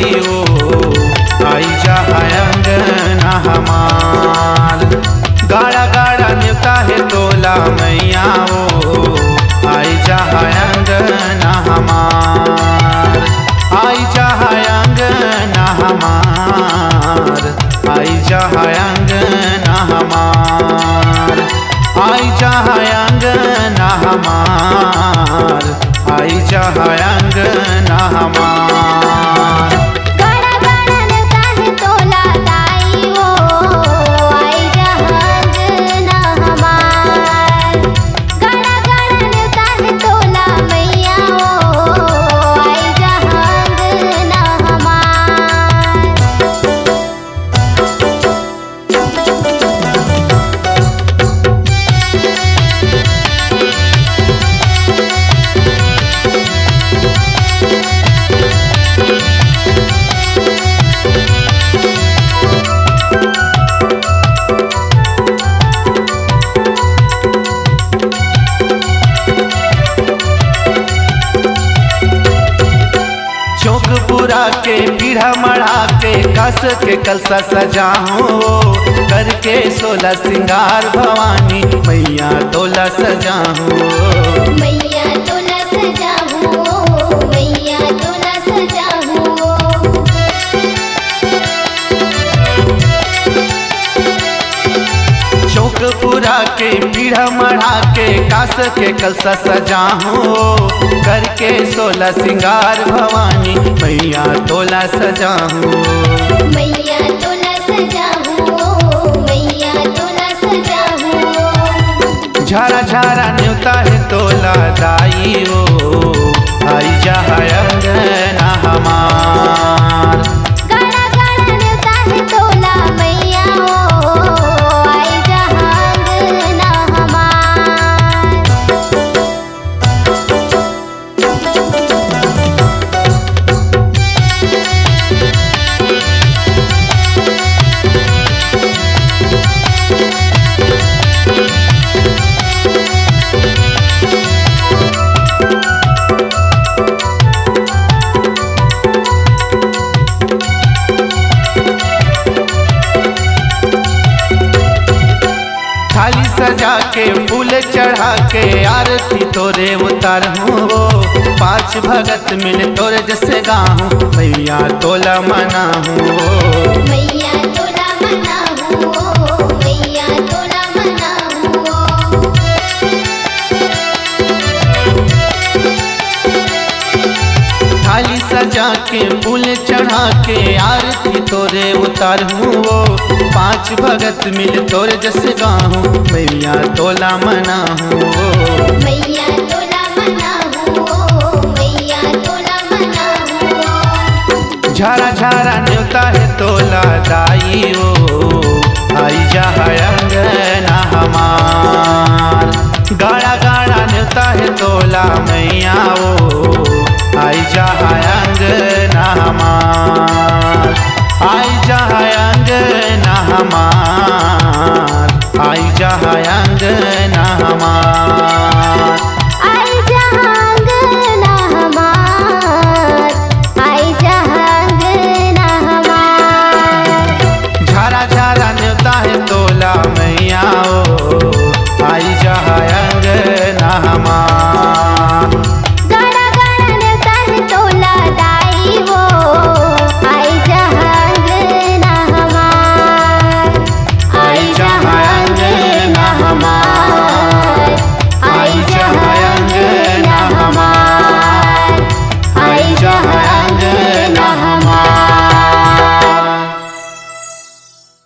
दाई ओ आई जा अंगना हमार। गाड़ा गाड़ा न्योता है तोला मैया ओ आई जा अंगना हमार। आई जा अंगना हमार, आई जा अंगना हमार, आई जा अंगना हमार, आई जा अंगना हमार। गाड़ा गाड़ा न्योता है तोला दाई ओ आई जा अंगना हमार। गाड़ा गाड़ा न्योता है तोला मैया ओ आई जा अंगना हमार। चौकपुरा के पीढ़ा मढ़ा के कस के कलसा सजाऊं, करके 16 सिंगार भवानी मैया तोला सजाऊं। मैया तोला सजाऊं, मैया तोला सजाऊं। चौकपुरा के पीढ़ा मढ़ा के कास के कलसा सजाऊं, करके 16 सिंगार भवानी मैया तोला सजाऊं। मैया तोला सजाऊं, मैया तोला सजाऊं। झारा झारा न्योता है तोला दाई ओ आई जा अंगना हमार। गाड़ा गाड़ा न्योता है तोला मैया ओ आई जा अंगना हमार। थाली सजा के फूल चढ़ा के आरती तोरे उतारूं, 5 भगत मिल तोरे जैसे गाऊं मैया तोला मनाऊं। मैया तोला मनाऊं, मैया तोला मनाऊं। थाली सजा के फूल चढ़ा के आरती तोरे उतारूं, 5 भगत मिल तोरे जैसे गाऊं मैया तोला मनाऊं। मैया तोला मनाऊं, मैया तोला मनाऊं। झारा झारा न्योता है तोला दाई ओ आई जा अंगना हमार। गाड़ा गाड़ा न्योता है तोला मैया ओ आई जा अंगना